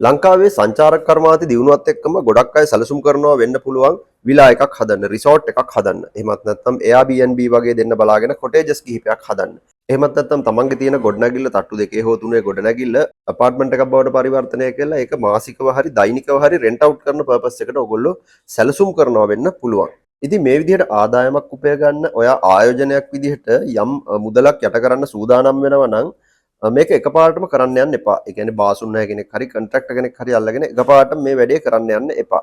ලංකාවේ සංචාරක කර්මාන්ත දියුණුවත් එක්කම ගොඩක් අය සැලසුම් කරනවා වෙන්න පුළුවන් විලා එකක් හදන්න, රිසෝට් එකක් හදන්න. එහෙමත් නැත්නම් Airbnb වගේ දෙන්න බලාගෙන කොටේජස් කිහිපයක් හදන්න. එහෙමත් නැත්නම් තමන්ගේ තියෙන ගොඩනැගිල්ල තට්ටු දෙකේ හෝ තුනේ ගොඩනැගිල්ල අපාර්ට්මන්ට් එකක් බවට පරිවර්තනය කරලා ඒක මාසිකව හරි දෛනිකව හරි රෙන්ට් අවුට් කරන පර්පස් එකට ඔයගොල්ලෝ සැලසුම් කරනවා වෙන්න පුළුවන්. ඉතින් මේ විදිහට ආදායමක් උපය ගන්න ඔයා ආයෝජනයක් විදිහට යම් මුදලක් යට කරන්න සූදානම් වෙනවා නම් මේක එකපාරටම කරන්න යන්න එපා. ඒ කියන්නේ බාසුන්නය කෙනෙක් හරි කොන්ට්‍රැක්ටර් කෙනෙක් හරි අල්ලගෙන එකපාරටම මේ වැඩේ කරන්න යන්න එපා.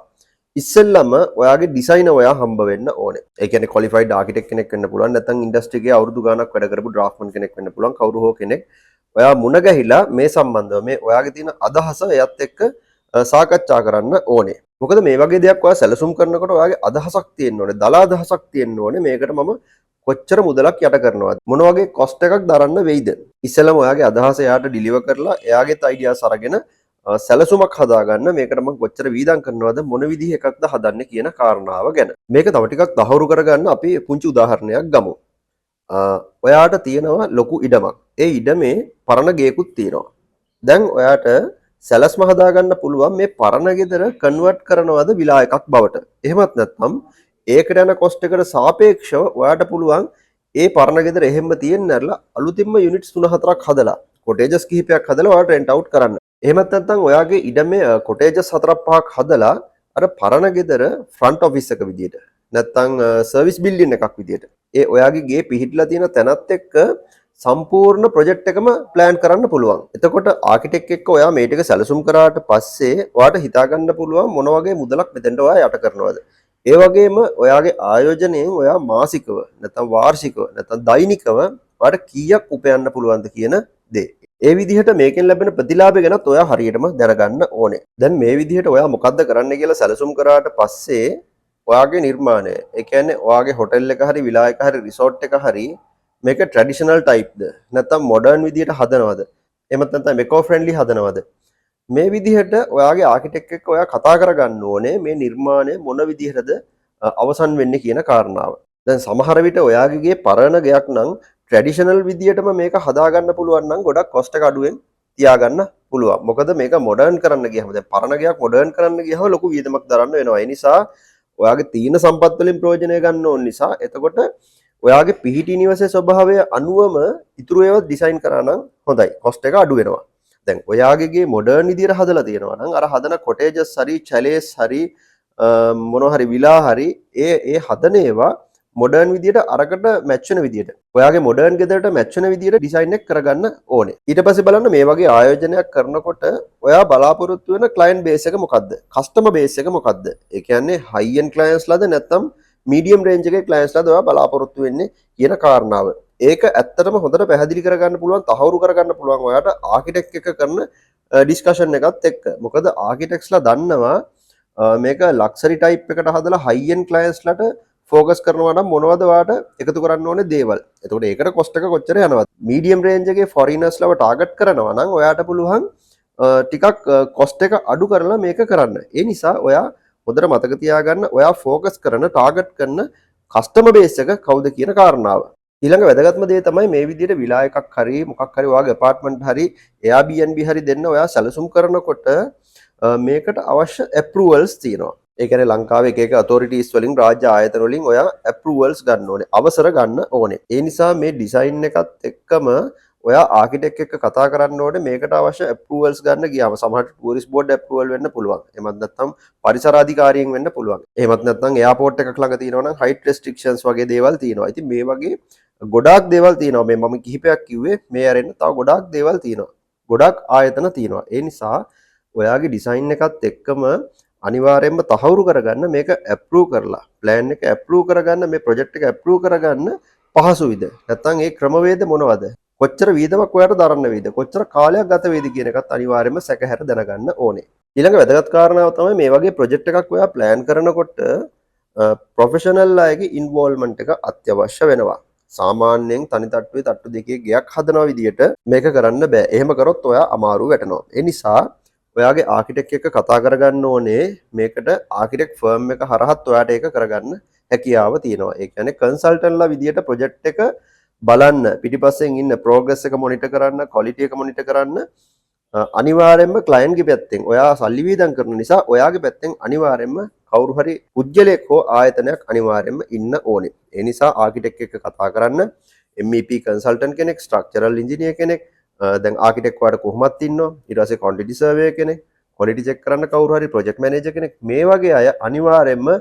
ඉස්සෙල්ලම ඔයාගේ ඩිසයිනර් ඔයා හම්බ වෙන්න ඕනේ. ඒ කියන්නේ ක්වොලිෆයිඩ් ආකිටෙක්ට් කෙනෙක් වෙන්න පුළුවන්. නැත්නම් ඉන්ඩස්ට්‍රි එකේ අවුරුදු ගාණක් වැඩ කරපු ඩ්‍රාෆ්ට්මන් කෙනෙක් වෙන්න පුළුවන්. කවුරු හෝ කෙනෙක්. ඔයා මුණ ගැහිලා මේ සම්බන්ධව මේ ඔයාගේ තියෙන අදහස එයත් එක්ක සාකච්ඡා කරන්න ඕනේ. මොකද මේ වගේ දෙයක් ඔයා සැලසුම් කරනකොට ඔයාගේ අදහසක් තියෙන්න ඕනේ. දල අදහසක් තියෙන්න ඕනේ. මේකට මම කොච්චර මුදලක් යට කරනවද? මොන වගේ කොස්ට් එකක් දරන්න වෙයිද? ඉස්සෙල්ලාම ඔයාගේ අදහස එයාට ඩිලිවර් කරලා එයාගේත් අයිඩියාස් අරගෙන සැලසුමක් හදාගන්න. මේකට මම කොච්චර වීදම් කරනවද? මොන විදිහ එකක්ද හදන්නේ කියන කාරණාව ගැන. මේක තව ටිකක් තහවුරු කරගන්න අපි පුංචි උදාහරණයක් ගමු. ඔයාට තියෙනවා ලොකු ඉඩමක්. ඒ ඉඩමේ පරණ ගේකුත් තියෙනවා. දැන් ඔයාට සැලස්ම හදාගන්න පුළුවන් මේ පරණ ගෙදර කන්වර්ට් කරනවද විලා එකක් බවට. එහෙමත් නැත්නම් ඒකට යන කොස්ට් එකට සාපේක්ෂව ඔයාට පුළුවන් ඒ පරණ ගෙදර එහෙම්ම තියෙන්න ඇරලා අලුතින්ම යුනිට්ස් 3-4ක් හදලා කොටේජස් කිහිපයක් හදලා ඔයාට රෙන්ට් අවුට් කරන්න. එහෙමත් නැත්නම් ඔයාගේ ඉඩමේ කොටේජස් 4-5ක් හදලා අර පරණ ගෙදර ෆ්‍රන්ට් ඔෆිස් එක විදියට නැත්නම් සර්විස් බිල්ඩින් එකක් විදියට ඒ ඔයාගේ ගේ පිහිටලා තියෙන තැනත් එක්ක සම්පූර්ණ ප්‍රොජෙක්ට් එකම ප්ලෑන් කරන්න පුළුවන්. එතකොට ආකිටෙක්ට් එක්ක ඔයා මේ ටික සැලසුම් කරාට පස්සේ ඔයාට හිතා ගන්න පුළුවන් මොන වගේ මුදලක් මෙතෙන්ට ඔයා යට කරනවද. ඒ වගේම ඔයාගේ ආයෝජනයෙන් ඔයා මාසිකව නැත්නම් වාර්ෂිකව නැත්නම් දෛනිකව ඔයාට කීයක් උපයන්න පුළුවන්ද කියන දේ. ඒ විදිහට මේකෙන් ලැබෙන ප්‍රතිලාභය ගැනත් ඔයා හරියටම දැනගන්න ඕනේ. දැන් මේ විදිහට ඔයා මොකද්ද කරන්න කියලා සැලසුම් කරාට පස්සේ ඔයාගේ නිර්මාණය, ඒ කියන්නේ ඔයාගේ හොටෙල් එක හරි විලා එක හරි රිසෝට් එක හරි මේක ට්‍රැඩිෂනල් ටයිප්ද නැත්නම් මොඩර්න් විදිහට හදනවද? එහෙමත් නැත්නම් එකෝ ෆ්‍රෙන්ඩ්ලි හදනවද? මේ විදිහට ඔයාගේ ආකිටෙක්ට් එක්ක ඔයා කතා කරගන්න ඕනේ මේ නිර්මාණය මොන විදිහටද අවසන් වෙන්නේ කියන කාරණාව. දැන් සමහර විට ඔයාගේ පරණ ගයක් නම් ට්‍රැඩිෂනල් විදිහටම මේක හදාගන්න පුළුවන් නම් ගොඩක් කොස්ට් එක අඩුවෙන් තියාගන්න පුළුවන්. මොකද මේක මොඩර්න් කරන්න ගියහම දැන් පරණ ගයක් මොඩර්න් කරන්න ගියහම ලොකු වියදමක් දරන්න වෙනවා. ඒ නිසා ඔයාගේ තීන සම්පත් වලින් ප්‍රයෝජනය ගන්න ඕන නිසා එතකොට ඔයාගේ පිහිටි නිවසේ ස්වභාවය අනුවම ඉතුරු ඒවා ඩිසයින් කරා නම් හොඳයි. කොස්ට් එක අඩු වෙනවා. දැන් ඔයාගේ මොඩර්න් විදියට හදලා තියෙනවා නම් අර හදන කොටේජස් හරි චැලේස් හරි මොනවා හරි විලා හරි ඒ හදන ඒවා මොඩර්න් විදියට අරකට මැච් වෙන විදියට ඔයාගේ මොඩර්න් ගෙදරට මැච් වෙන විදියට ඩිසයින් එක කරගන්න ඕනේ. ඊට පස්සේ බලන්න මේ වගේ ආයෝජනයක් කරනකොට ඔයා බලාපොරොත්තු වෙන ක්ලයන්ට් බේස් එක මොකද්ද? කස්ටමර් බේස් එක මොකද්ද? ඒ කියන්නේ හයි එන්ඩ් ක්ලයන්ට්ස් ලාද නැත්නම් මීඩියම් රේන්ජ් එකේ ක්ලයන්ට්ස් ලාද ඔයා බලාපොරොත්තු වෙන්නේ කියන කාරණාව. ඒක ඇත්තටම හොඳට පැහැදිලි කරගන්න පුළුවන්, තහවුරු කරගන්න පුළුවන් ඔයාට ආකිටෙක්ට් එක කරන ඩිස්කෂන් එකත් එක්ක. මොකද ආකිටෙක්ට්ස්ලා දන්නවා මේක ලක්සරි ටයිප් එකට හදලා හයි එන්ඩ් ක්ලයන්ට්ස්ලාට ෆෝකස් කරනවා නම් මොනවද ඔයාට එකතු කරන්න ඕනේ දේවල්. එතකොට ඒකට කොස්ට් එක කොච්චර යනවද? මීඩියම් රේන්ජ් එකේ ෆොරිනර්ස්ලව ටාගට් කරනවා නම් ඔයාට පුළුවන් ටිකක් කොස්ට් එක අඩු කරලා මේක කරන්න. ඒ නිසා ඔයා හොඳට මතක තියාගන්න ඔයා ෆෝකස් කරන ටාගට් කරන කස්ටමර් බේස් එක කවුද කියන කාරණාව. ඊළඟ වැදගත්ම දේ තමයි මේ විදිහට විලා එකක් හරි මොකක් හරි ඔයාගේ අපාර්ට්මන්ට් හරි Airbnb හරි දෙන්න ඔයා සැලසුම් කරනකොට මේකට අවශ්‍ය ඇප්‍රූවල්ස් තියෙනවා. ඒ කියන්නේ ලංකාවේ එක එක අතොරිටිස් වලින් රාජ්‍ය ආයතන වලින් ඔයා ඇප්‍රූවල්ස් ගන්න ඕනේ. අවසර ගන්න ඕනේ. ඒ නිසා මේ ඩිසයින් එකත් එක්කම ඔයා ආකිටෙක්ට් එක්ක කතා කරන්න ඕනේ මේකට අවශ්‍ය ඇප්‍රූවල්ස් ගන්න ගියාම සමහරට ටූරිස්ට් බෝඩ් ඇප්‍රූවල් වෙන්න පුළුවන්. එහෙමත් නැත්නම් පරිසර අධිකාරියෙන් වෙන්න පුළුවන්. එහෙමත් නැත්නම් එයාපෝට් එකක් ළඟ තියෙනවා නම් හයිට් රෙස්ට්‍රික්ෂන්ස් වගේ දේවල් තියෙනවා. ඉතින් මේ වගේ ගොඩාක් දේවල් තියෙනවා. මේ මම කිහිපයක් කිව්වේ මේ ඇරෙන්න තව ගොඩාක් දේවල් තියෙනවා. ගොඩාක් ආයතන තියෙනවා. ඒ නිසා ඔයාගේ ඩිසයින් එකත් එක්කම අනිවාර්යයෙන්ම තහවුරු කරගන්න මේක ඇප්‍රූව් කරලා ප්ලෑන් එක ඇප්‍රූව් කරගන්න මේ ප්‍රොජෙක්ට් එක ඇප්‍රූව් කරගන්න පහසුයිද නැත්නම් ඒ ක්‍රමවේද මොනවද කොච්චර වීදමක් ඔයාලට දරන්න වේද කොච්චර කාලයක් ගත වේද කියන එකත් අනිවාර්යයෙන්ම සැකහැර දැනගන්න ඕනේ ඊළඟ වැදගත් කාරණාව තමයි මේ වගේ ප්‍රොජෙක්ට් එකක් ඔයා ප්ලෑන් කරනකොට ප්‍රොෆෙෂනල් අයගේ ඉන්වෝල්ව්මන්ට් එක අත්‍යවශ්‍ය වෙනවා සාමාන්‍යයෙන් තනි තට්ටුවේ තට්ටු දෙකේ ගයක් හදනවා විදියට මේක කරන්න බෑ එහෙම කරොත් ඔයා අමාරු වැටෙනවා ඒ නිසා ඔයාගේ ආකිටෙක්ට් එක්ක කතා කරගන්න ඕනේ මේකට ආකිටෙක්ට් ෆර්ම් එක හරහත් ඔයාට ඒක කරගන්න හැකියාව තියෙනවා. ඒ කියන්නේ කන්සල්ටන්ට්ලා විදියට ප්‍රොජෙක්ට් එක බලන්න පිටිපස්සෙන් ඉන්න ප්‍රෝග්‍රස් එක මොනිටර් කරන්න, ක්වොලිටි එක මොනිටර් කරන්න අනිවාර්යයෙන්ම ක්ලයන්ට් ගේ පැත්තෙන් ඔයා සල්ලි වීදම් කරන නිසා ඔයාගේ පැත්තෙන් අනිවාර්යයෙන්ම කවුරු හරි පුජ්‍යලයක් හෝ ආයතනයක් අනිවාර්යයෙන්ම ඉන්න ඕනේ. ඒ නිසා ආකිටෙක්ට් එක්ක කතා කරන්න MEP කන්සල්ටන්ට් කෙනෙක්, ස්ට්‍රක්චරල් ඉංජිනියර් කෙනෙක්, දැන් ආකිටෙක්ට් වාට කොහොමත් ඉන්නවා. ඊට පස්සේ ක්වොන්ටිටි සර්වේයර් කෙනෙක්, ක්වොලිටි චෙක් කරන්න කවුරු හරි ප්‍රොජෙක්ට් මැනේජර් කෙනෙක්. මේ වගේ අය අනිවාර්යයෙන්ම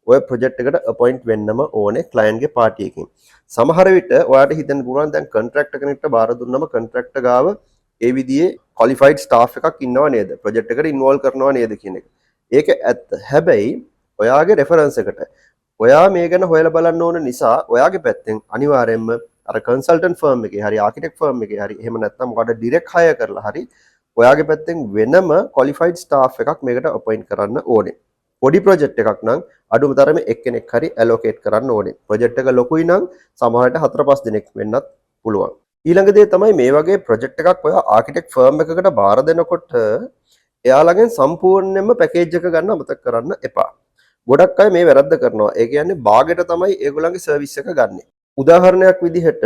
ඔය ප්‍රොජෙක්ට් එකට අපොයින්ට් වෙන්නම ඕනේ ක්ලයන්ට් ගේ පාටි එකකින්. සමහර විට ඔයාට හිතෙන්න පුළුවන් දැන් කොන්ට්‍රැක්ටර් කෙනෙක්ට බාර දුන්නම කොන්ට්‍රැක්ටර් ගාව ඒ විදිහේ ක්වොලිෆයිඩ් ස්ටාෆ් එකක් ඉන්නව නේද? ප්‍රොජෙක්ට් එකට ඉන්වෝල්ව් කරනවා නේද කියන එක. ඒක ඇත්ත. හැබැයි ඔයාගේ රෙෆරන්ස් එකට ඔයා මේ ගැන හොයලා බලන්න ඕන නිසා ඔයාගේ පැත්තෙන් අනිවාර්යයෙන්ම අර කන්සල්ටන්ට් ෆර්ම් එකේ හරි ආකිටෙක්ට් ෆර්ම් එකේ හරි එහෙම නැත්නම් මොකද ඩිරෙක්ට් හයර් කරලා හරි ඔයාගේ පැත්තෙන් වෙනම ක්වොලිෆයිඩ් ස්ටාෆ් එකක් මේකට අපොයින්ට් කරන්න ඕනේ. පොඩි ප්‍රොජෙක්ට් එකක් නම් අඩුම තරමේ එක්කෙනෙක් හරි ඇලොකේට් කරන්න ඕනේ. ප්‍රොජෙක්ට් එක ලොකුයි නම් සමහරට 4-5 දෙනෙක් වෙන්නත් පුළුවන්. ඊළඟ දේ තමයි මේ වගේ ප්‍රොජෙක්ට් එකක් ඔයා ආකිටෙක්ට් ෆර්ම් එකකට බාර දෙනකොට එයාලගෙන් සම්පූර්ණයෙන්ම පැකේජ් එක ගන්න අමතක කරන්න එපා. ගොඩක් අය මේ වැරද්ද කරනවා. ඒ කියන්නේ බාගෙට තමයි ඒගොල්ලන්ගේ සර්විස් එක ගන්නෙ. උදාහරණයක් විදිහට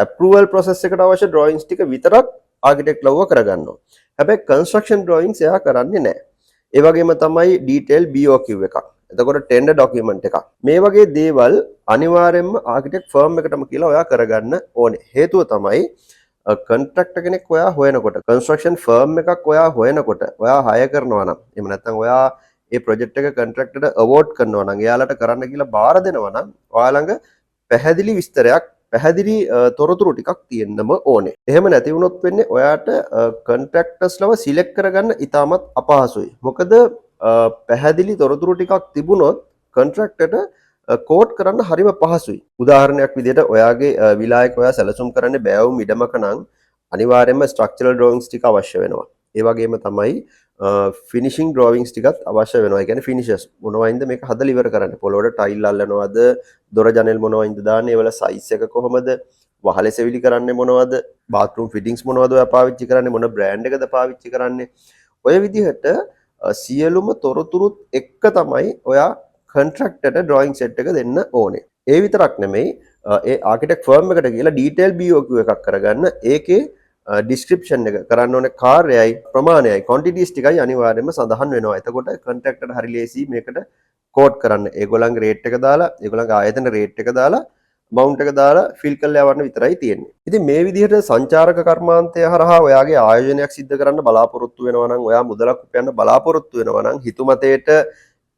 ඇප්‍රූවල් ප්‍රොසෙස් එකට අවශ්‍ය ඩ්‍රොයින්ස් ටික විතරක් ආකිටෙක්ට් ලව්ව කරගන්නවා. හැබැයි කන්ස්ට්‍රක්ෂන් ඩ්‍රොයින්ස් එයා කරන්නේ නැහැ. ඒ වගේම තමයි ඩීටේල් BOQ එකක්. එතකොට ටෙන්ඩර් ඩොකියුමන්ට් එකක්. මේ වගේ දේවල් අනිවාර්යයෙන්ම ආකිටෙක්ට් ෆර්ම් එකටම කියලා ඔයා කරගන්න ඕනේ. හේතුව තමයි කොන්ට්‍රැක්ටර් කෙනෙක් ඔයා හොයනකොට, කන්ස්ට්‍රක්ෂන් ෆර්ම් එකක් ඔයා හොයනකොට, ඔයා හයර් කරනවා නම්, එහෙම නැත්නම් ඔයා ඒ ප්‍රොජෙක්ට් එක කොන්ට්‍රැක්ටර්ට අවෝඩ් කරනවා නම්, එයාලට කරන්න කියලා බාර දෙනවා නම්, ඔයා ළඟ පැහැදිලි විස්තරයක්, පැහැදිලි තොරතුරු ටිකක් තියෙන්නම ඕනේ. එහෙම නැති වුණොත් වෙන්නේ ඔයාට කොන්ට්‍රැක්ටර්ස්ලව සිලෙක්ට් කරගන්න ඉතාමත් අපහසුයි. මොකද පැහැදිලි තොරතුරු ටිකක් තිබුණොත් කොන්ට්‍රැක්ටර්ට කෝඩ් කරන්න හරිම පහසුයි. උදාහරණයක් විදිහට ඔයාගේ විලායක ඔයා සැලසුම් කරන්න බෑවුම් ඉඩමක නම් අනිවාර්යයෙන්ම ස්ට්‍රක්චරල් ඩ්‍රොයින්ග්ස් ටික අවශ්‍ය වෙනවා. ඒ වගේම තමයි ෆිනිෂිං ඩ්‍රොයින්ග්ස් ටිකත් අවශ්‍ය වෙනවා. ඒ කියන්නේ ෆිනිෂර්ස් මොනවයින්ද මේක හදලා ඉවර කරන්නේ? පොළොවට ටයිල් අල්ලනවද? දොර ජනෙල් මොනවයින්ද දාන්නේ? ඒවල සයිස් එක කොහොමද? වහලේ සෙවිලි කරන්නේ මොනවද? බාත්රූම් ෆිටින්ග්ස් මොනවද ඔයා පාවිච්චි කරන්නේ? මොන බ්‍රෑන්ඩ් එකද පාවිච්චි කරන්නේ? ඔය විදිහට සියලුම තොරතුරුත් එක්ක තමයි ඔයා කොන්ට්‍රැක්ටර්ට ඩ්‍රොයිං සෙට් එක දෙන්න ඕනේ. ඒ විතරක් නෙමෙයි ඒ ආකිටෙක්ට් ෆර්ම් එකට ගිහලා ඩීටේල් BOQ එකක් කරගන්න. ඒකේ ඩිස්ක්‍රිප්ෂන් එක කරන්න ඕනේ කාර්යයයි ප්‍රමාණයයි ක්වොන්ටිටිස් ටිකයි අනිවාර්යයෙන්ම සඳහන් වෙනවා. එතකොට කොන්ට්‍රැක්ටර්ට හරි ලේසි මේකට කෝඩ් කරන්න. ඒගොල්ලන්ගේ රේට් එක දාලා, ඒගොල්ලන්ගේ ආයතන රේට් එක දාලා, amount එක දාලා ෆිල් කරලා යවන්න විතරයි තියෙන්නේ. ඉතින් මේ විදිහට සංචාරක කර්මාන්තය හරහා ඔයාගේ ආයෝජනයක් සිද්ධ කරන්න බලාපොරොත්තු වෙනවා නම්, ඔයා මුදලක් උපයන්න බලාපොරොත්තු වෙනවා නම් හිතුමතේට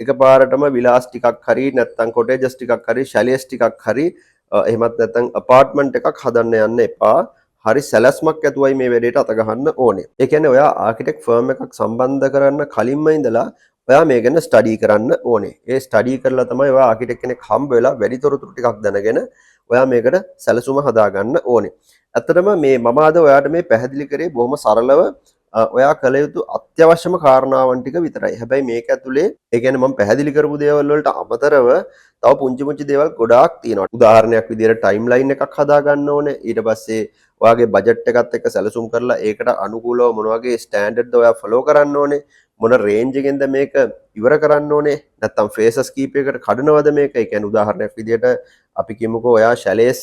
එකපාරටම විලාස් ටිකක් හරි නැත්නම් කොටේජස් ටිකක් හරි ෂැලියස් ටිකක් හරි එහෙමත් නැත්නම් අපාර්ට්මන්ට් එකක් හදන්න යන්න එපා. හරි සැලැස්මක් ඇතුවයි මේ වැඩේට අත ගහන්න ඕනේ. ඒ කියන්නේ ඔයා ආකිටෙක්ට් ෆර්ම් එකක් සම්බන්ධ කරන්න කලින්ම ඉඳලා ඔයා මේ ගැන ස්ටඩි කරන්න ඕනේ. ඒ ස්ටඩි කරලා තමයි ඔයා ආකිටෙක්ට් කෙනෙක් හම්බ වෙලා වැඩි තොරතුරු ටිකක් දැනගෙන ඔයා මේකට සැලසුම හදාගන්න ඕනේ. ඇත්තටම මේ මම අද ඔයාට මේ පැහැදිලි කරේ බොහොම සරලව ඔයා කළ යුතු අත්‍යවශ්‍යම කාරණාවන් ටික විතරයි. හැබැයි මේක ඇතුලේ ඒ කියන්නේ මම පැහැදිලි කරපු දේවල් වලට අමතරව තව පුංචි දේවල් ගොඩාක් තියෙනවා. උදාහරණයක් විදිහට ටයිම් ලයින් එකක් හදා ගන්න ඕනේ. ඊට පස්සේ ඔයාගේ බජට් එකත් එක්ක සැලසුම් කරලා ඒකට අනුකූලව මොන වගේ ස්ටෑන්ඩඩ්ද ඔයා ෆලෝ කරන්න ඕනේ. මොන රේන්ජ් එකෙන්ද මේක ඉවර කරන්න ඕනේ. නැත්නම් ෆේසස් කීපයකට කඩනවද මේක? ඒ කියන්නේ උදාහරණයක් විදිහට අපි කියමුකෝ ඔයා ෂැලේස්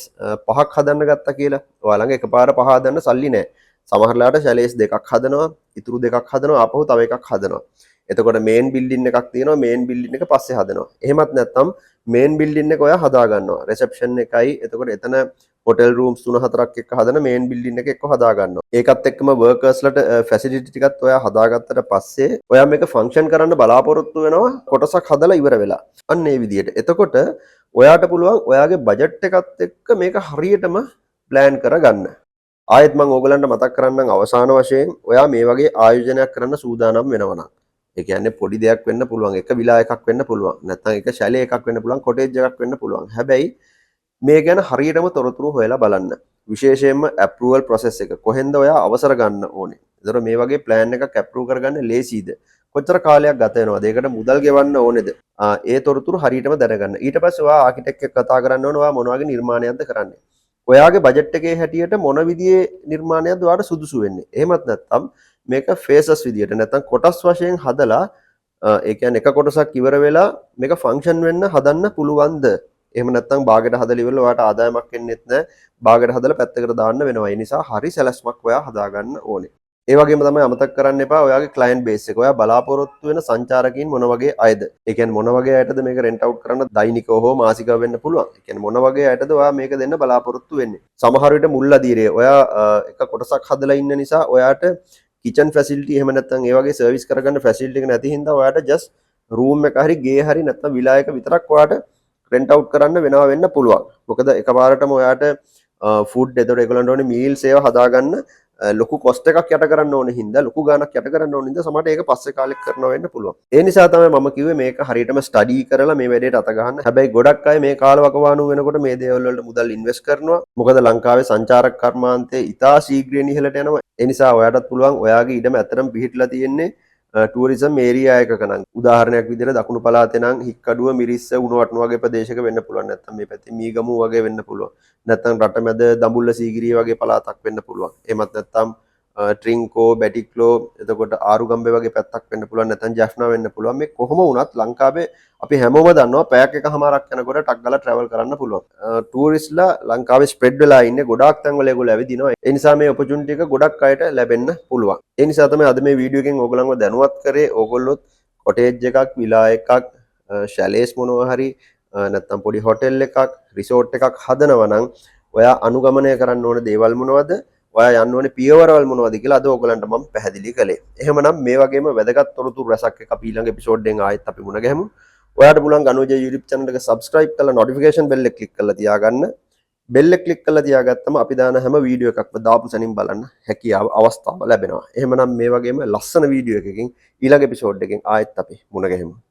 5ක් හදන්න ගත්තා කියලා. ඔයා ළඟ එකපාර 5 හදන්න සල්ලි නැහැ. සමහරලාට ෂැලේස් 2ක් හදනවා, ඉතුරු 2ක් හදනවා, ආපහු තව එකක් හදනවා. එතකොට මේන් බිල්ඩින් එකක් තියෙනවා, මේන් බිල්ඩින් එක පස්සේ හදනවා. එහෙමත් නැත්නම් මේන් බිල්ඩින් එක ඔයා හදා ගන්නවා. රිසෙප්ෂන් එකයි එතකොට එතන හොටෙල් රූම්ස් 3-4ක් එක්ක හදන මේන් බිල්ඩින් එක එක්ක හදා ගන්නවා. ඒකත් එක්කම වර්කර්ස්ලට ෆැසිලිටි ටිකත් ඔයා හදාගත්තට පස්සේ ඔයා මේක ෆන්ක්ෂන් කරන්න බලාපොරොත්තු වෙනවා කොටසක් හදලා ඉවර වෙලා. අන්න ඒ විදිහට. එතකොට ඔයාට පුළුවන් ඔයාගේ බජට් එකත් එක්ක මේක හරියටම ප්ලෑන් කරගන්න. ආයෙත් මම ඕගලන්ට මතක් කරන්නම් අවසාන වශයෙන් ඔයා මේ වගේ ආයෝජනයක් කරන්න සූදානම් වෙනවා නම් ඒ කියන්නේ පොඩි දෙයක් වෙන්න පුළුවන්, එක විලා එකක් වෙන්න පුළුවන්, නැත්නම් එක ෂැලේ එකක් වෙන්න පුළුවන්, කොටේජ් එකක් වෙන්න පුළුවන්. හැබැයි මේ ගැන හරියටම තොරතුරු හොයලා බලන්න. විශේෂයෙන්ම ඇප්‍රූවල් ප්‍රොසෙස් එක කොහෙන්ද ඔයා අවසර ගන්න ඕනේ. ඒතර මේ වගේ ප්ලෑන් එකක් ඇප්‍රූව් කරගන්න ලේසියිද? කොච්චර කාලයක් ගත වෙනවද? ඒකට මුදල් ගෙවන්න ඕනේද? ඒ තොරතුරු හරියටම දැනගන්න. ඊට පස්සේ ඔයා ආකිටෙක්ට් එක්ක කතා කරන්න ඕනේ ඔයා මොන වගේ නිර්මාණයක්ද කරන්නේ. ඔයාගේ බජට් එකේ හැටියට මොන විදිහේ නිර්මාණයක්ද ඔයාට සුදුසු වෙන්නේ. එහෙමත් නැත්නම් මේක ෆේසස් විදියට නැත්නම් කොටස් වශයෙන් හදලා ඒ කියන්නේ එක කොටසක් ඉවර වෙලා මේක ෆන්ක්ෂන් වෙන්න හදන්න පුළුවන්ද? එහෙම නැත්නම් බාගෙට හදලා ඉවරලා ඔයාට ආදායමක් එන්නෙත් නැහැ. බාගෙට හදලා පැත්තකට දාන්න වෙනවා. ඒ නිසා හරි සැලැස්මක් ඔයා හදාගන්න ඕනේ. ඒ වගේම තමයි අමතක කරන්න එපා ඔයාගේ ක්ලයන්ට් බේස් එක. ඔයා බලාපොරොත්තු වෙන සංචාරකයන් මොන වගේ අයද? ඒ කියන්නේ මොන වගේ අයටද මේක රෙන්ට් අවුට් කරන්න දෛනිකව හෝ මාසිකව වෙන්න පුළුවන්. ඒ කියන්නේ මොන වගේ අයටද ඔයා මේක දෙන්න බලාපොරොත්තු වෙන්නේ? සමහර විට මුල් අදියරේ ඔයා එක කොටසක් හදලා ඉන්න නිසා ඔයාට කිචන් ෆැසිලිටි එහෙම නැත්නම් ඒ වගේ සර්විස් කරගන්න ෆැසිලිටි එක නැති හින්දා ඔයාට ජස්ට් රූම් එක හරි ගේ හරි නැත්නම් විලා එක විතරක් ඔයාට රෙන්ට් අවුට් කරන්න වෙනවා වෙන්න පුළුවන්. මොකද එකපාරටම ඔයාට ෆුඩ් එතකොට ඒගොල්ලන්ට ඕනේ මීල් ඒවා හදාගන්න ලොකු කොස්ට් එකක් යට කරන්න ඕන හින්දා ලොකු ගාණක් යට කරන්න ඕන හින්දා සමහරට ඒක පස්සේ කාලෙක කරනවා වෙන්න පුළුවන්. ඒ නිසා තමයි මම කිව්වේ මේක හරියටම ස්ටඩි කරලා මේ වැඩේට අත ගහන්න. හැබැයි ගොඩක් අය මේ කාලවකවානුව වෙනකොට මේ දේවල් වලට මුදල් ඉන්වෙස්ට් කරනවා. මොකද ලංකාවේ සංචාරක කර්මාන්තය ඉතා ශීඝ්‍රයෙන් ඉහළට යනවා. ඒ නිසා ඔයාටත් පුළුවන් ඔයාගේ ඉඩම ඇත්තටම පිහිටලා තියෙන්නේ ටූරිසම් ඒරියා එකක නම්. උදාහරණයක් විදිහට දකුණු පළාතේ නම් හික්කඩුව මිරිස්ස උණුවටන වගේ ප්‍රදේශයක වෙන්න පුළුවන්. නැත්නම් මේ පැත්තේ මීගමු වගේ වෙන්න පුළුවන්. නැත්නම් රටමැද දඹුල්ල සීගිරිය වගේ පළාතක් වෙන්න පුළුවන්. එහෙමත් නැත්නම් ට්‍රින්කෝ බැටික්ලෝ එතකොට ආරුගම්බේ වගේ පැත්තක් වෙන්න පුළුවන්. නැත්නම් ජැෆ්නා වෙන්න පුළුවන්. මේ කොහොම වුණත් ලංකාවේ අපි හැමෝම දන්නවා පැයක් එකමාරක් යනකොට ටක් ගාලා ට්‍රැවල් කරන්න පුළුවන්. ටූරිස්ට්ලා ලංකාවේ ස්ප්‍රෙඩ් වෙලා ඉන්නේ ගොඩාක් තැන්වල ඒගොල්ලෝ ඇවිදිනවා. ඒ නිසා මේ ඔපචුනිටි එක ගොඩක් අයට ලැබෙන්න පුළුවන්. ඒ නිසා තමයි අද මේ වීඩියෝ එකෙන් ඕගොල්ලන්ව දැනුවත් කරේ. ඕගොල්ලොත් කොටේජ් එකක්, විලා එකක්, ෂැලේස් මොනවා හරි නැත්නම් පොඩි හොටෙල් එකක්, රිසෝට් එකක් හදනවා නම් ඔයා අනුගමනය කරන්න ඕන දේවල් මොනවද? ඔයා යන්න ඕනේ පියවරවල් මොනවද කියලා අද ඕගොල්ලන්ට මම පැහැදිලි කළේ. එහෙමනම් මේ වගේම වැදගත් තොරතුරු රසක් එක අපි ඊළඟ එපිසෝඩ් එකෙන් ආයෙත් අපි මුණ ගැහෙමු. ඔයාට පුළුවන් ගනුජේ YouTube channel එක subscribe කරලා notification bell එක click කරලා තියාගන්න. bell එක click කරලා තියාගත්තම අපි දාන හැම වීඩියෝ එකක්ම දාපු සැනින් බලන්න හැකියාව අවස්ථාව ලැබෙනවා. එහෙමනම් මේ වගේම ලස්සන වීඩියෝ එකකින් ඊළඟ එපිසෝඩ් එකෙන් ආයෙත් අපි මුණ ගැහෙමු.